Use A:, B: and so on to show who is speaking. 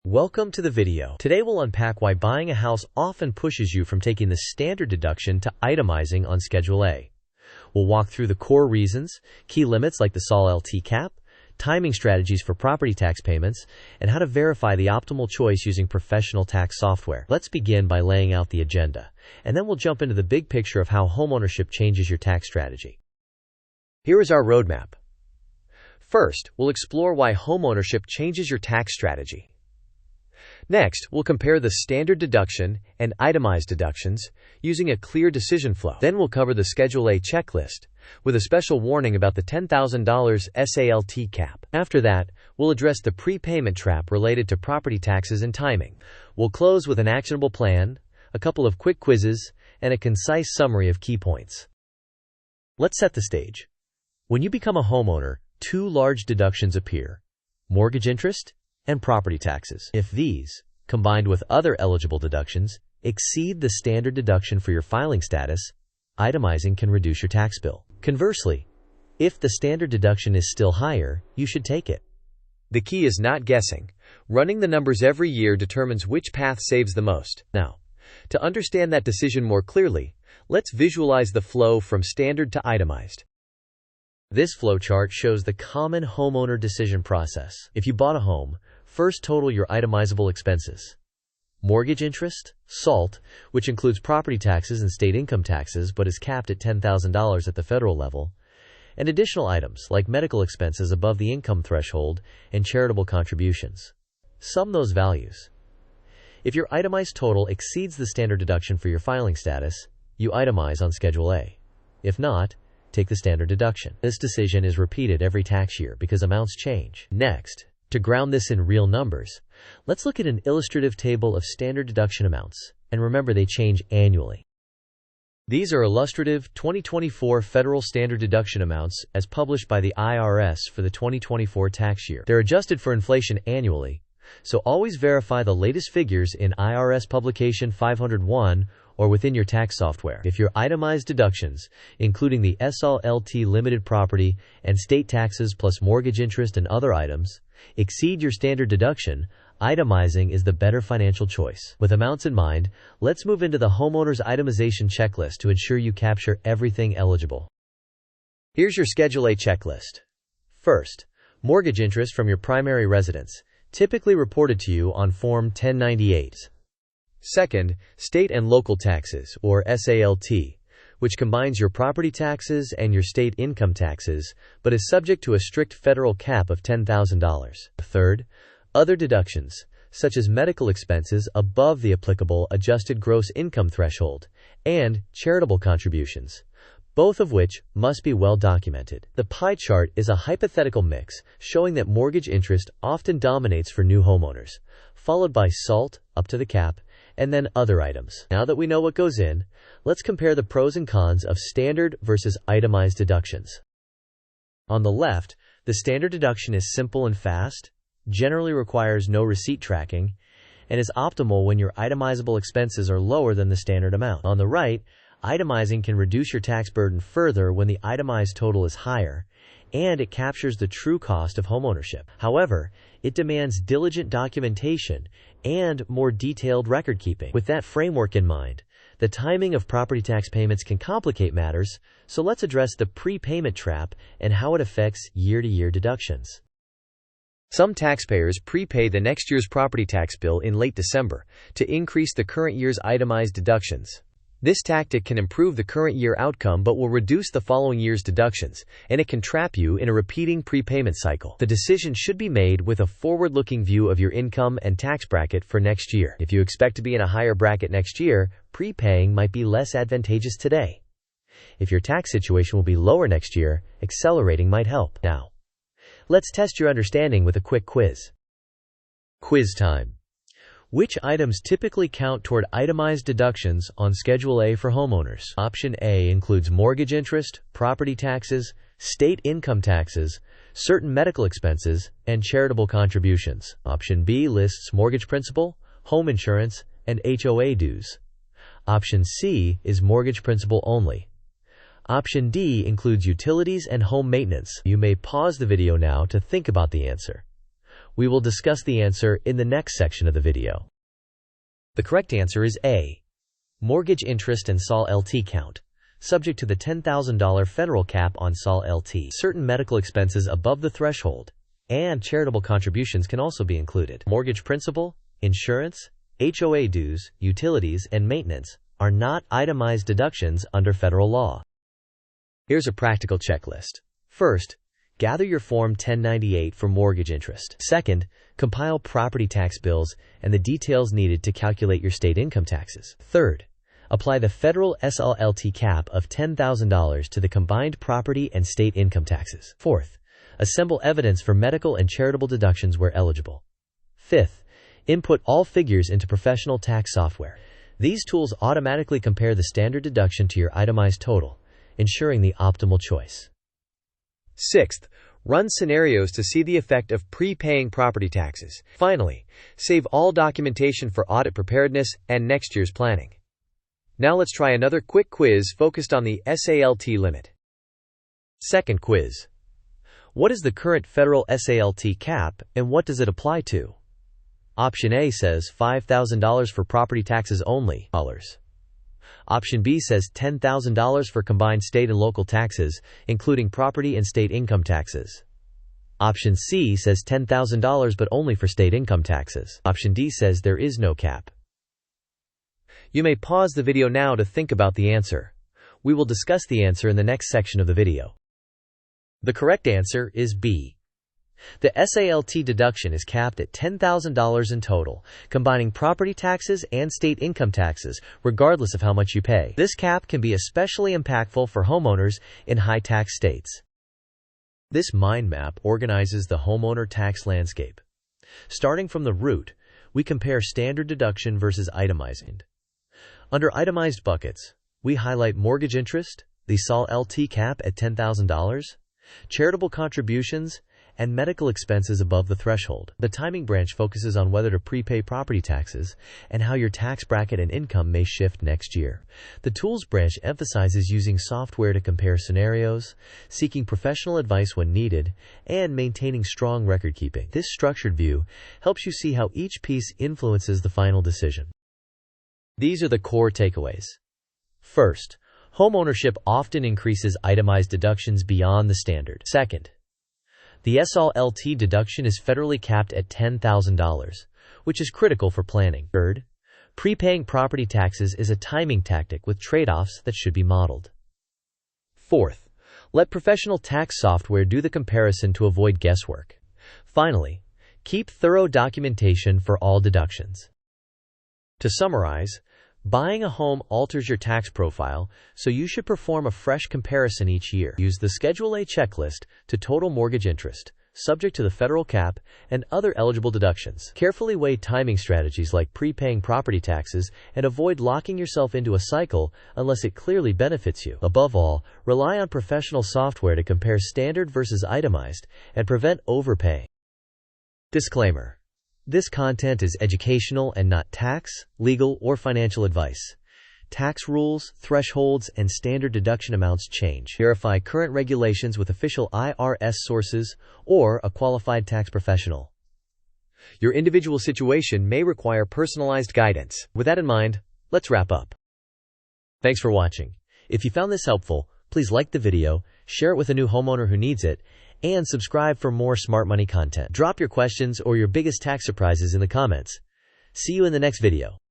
A: Welcome to the video. Today we'll unpack why buying a house often pushes you from taking the standard deduction to itemizing on Schedule A. We'll walk through the core reasons, key limits like the SOL-LT cap, timing strategies for property tax payments, and how to verify the optimal choice using professional tax software. Let's begin by laying out the agenda, and then we'll jump into the big picture of how homeownership changes your tax strategy. Here is our roadmap. First, we'll explore why homeownership changes your tax strategy. Next, we'll compare the standard deduction and itemized deductions using a clear decision flow. Then we'll cover the Schedule A checklist, with a special warning about the $10,000 SALT cap. After that, we'll address the prepayment trap related to property taxes and timing. We'll close with an actionable plan, a couple of quick quizzes, and a concise summary of key points. Let's set the stage. When you become a homeowner, two large deductions appear: mortgage interest and property taxes. If these, combined with other eligible deductions, exceed the standard deduction for your filing status, itemizing can reduce your tax bill. Conversely, if the standard deduction is still higher, you should take it. The key is not guessing. Running the numbers every year determines which path saves the most. Now, to understand that decision more clearly, let's visualize the flow from standard to itemized. This flowchart shows the common homeowner decision process. If you bought a home, first total your itemizable expenses. Mortgage interest, SALT, which includes property taxes and state income taxes but is capped at $10,000 at the federal level, and additional items like medical expenses above the income threshold and charitable contributions. Sum those values. If your itemized total exceeds the standard deduction for your filing status, you itemize on Schedule A. If not, take the standard deduction. This decision is repeated every tax year because amounts change. Next, to ground this in real numbers, let's look at an illustrative table of standard deduction amounts, and remember they change annually. These are illustrative 2024 federal standard deduction amounts as published by the IRS for the 2024 tax year. They're adjusted for inflation annually, so always verify the latest figures in IRS Publication 501 or within your tax software. If your itemized deductions, including the SOL-LT limited property and state taxes plus mortgage interest and other items, exceed your standard deduction, itemizing is the better financial choice. With amounts in mind, let's move into the homeowner's itemization checklist to ensure you capture everything eligible. Here's your Schedule A checklist. First, mortgage interest from your primary residence, typically reported to you on Form 1098. Second, state and local taxes, or SALT, which combines your property taxes and your state income taxes, but is subject to a strict federal cap of $10,000. Third, other deductions, such as medical expenses above the applicable adjusted gross income threshold, and charitable contributions, both of which must be well documented. The pie chart is a hypothetical mix showing that mortgage interest often dominates for new homeowners, followed by SALT up to the cap, and then other items. Now that we know what goes in, let's compare the pros and cons of standard versus itemized deductions. On the left, the standard deduction is simple and fast, generally requires no receipt tracking, and is optimal when your itemizable expenses are lower than the standard amount. On the right, itemizing can reduce your tax burden further when the itemized total is higher, and it captures the true cost of homeownership. However, it demands diligent documentation and more detailed record keeping. With that framework in mind, the timing of property tax payments can complicate matters, so let's address the prepayment trap and how it affects year-to-year deductions. Some taxpayers prepay the next year's property tax bill in late December to increase the current year's itemized deductions. This tactic can improve the current year outcome but will reduce the following year's deductions, and it can trap you in a repeating prepayment cycle. The decision should be made with a forward-looking view of your income and tax bracket for next year. If you expect to be in a higher bracket next year, prepaying might be less advantageous today. If your tax situation will be lower next year, accelerating might help. Now, let's test your understanding with a quick quiz. Quiz time. Which items typically count toward itemized deductions on Schedule A for homeowners? Option A includes mortgage interest, property taxes, state income taxes, certain medical expenses, and charitable contributions. Option B lists mortgage principal, home insurance, and HOA dues. Option C is mortgage principal only. Option D includes utilities and home maintenance. You may pause the video now to think about the answer. We will discuss the answer in the next section of the video. The correct answer is A. Mortgage interest and SOL LT count. Subject to the $10,000 federal cap on SOL LT. Certain medical expenses above the threshold and charitable contributions can also be included. Mortgage principal, insurance, HOA dues, utilities, and maintenance are not itemized deductions under federal law. Here's a practical checklist. First, gather your Form 1098 for mortgage interest. Second, compile property tax bills and the details needed to calculate your state income taxes. Third, apply the federal SOL LT cap of $10,000 to the combined property and state income taxes. Fourth, assemble evidence for medical and charitable deductions where eligible. Fifth, input all figures into professional tax software. These tools automatically compare the standard deduction to your itemized total, ensuring the optimal choice. Sixth, run scenarios to see the effect of prepaying property taxes. Finally, save all documentation for audit preparedness and next year's planning. Now let's try another quick quiz focused on the SALT limit. Second quiz. What is the current federal SALT cap and what does it apply to? Option A says $5,000 for property taxes only. Option B says $10,000 for combined state and local taxes, including property and state income taxes. Option C says $10,000 but only for state income taxes. Option D says there is no cap. You may pause the video now to think about the answer. We will discuss the answer in the next section of the video. The correct answer is B. The SALT deduction is capped at $10,000 in total, combining property taxes and state income taxes, regardless of how much you pay. This cap can be especially impactful for homeowners in high-tax states. This mind map organizes the homeowner tax landscape. Starting from the root, we compare standard deduction versus itemizing. Under itemized buckets, we highlight mortgage interest, the SOL LT cap at $10,000, charitable contributions, and medical expenses above the threshold. The timing branch focuses on whether to prepay property taxes and how your tax bracket and income may shift next year. The tools branch emphasizes using software to compare scenarios, seeking professional advice when needed, and maintaining strong record keeping. This structured view helps you see how each piece influences the final decision. These are the core takeaways. First, homeownership often increases itemized deductions beyond the standard. Second, the SOL LT deduction is federally capped at $10,000, which is critical for planning. Third, prepaying property taxes is a timing tactic with trade-offs that should be modeled. Fourth, let professional tax software do the comparison to avoid guesswork. Finally, keep thorough documentation for all deductions. To summarize, buying a home alters your tax profile, so you should perform a fresh comparison each year. Use the Schedule A checklist to total mortgage interest, subject to the federal cap, and other eligible deductions. Carefully weigh timing strategies like prepaying property taxes and avoid locking yourself into a cycle unless it clearly benefits you. Above all, rely on professional software to compare standard versus itemized and prevent overpaying. Disclaimer. This content is educational and not tax, legal, or financial advice. Tax rules, thresholds, and standard deduction amounts change. Verify current regulations with official IRS sources or a qualified tax professional. Your individual situation may require personalized guidance. With that in mind, let's wrap up. Thanks for watching. If you found this helpful, please like the video, share it with a new homeowner who needs it, and subscribe for more smart money content. Drop your questions or your biggest tax surprises in the comments. See you in the next video.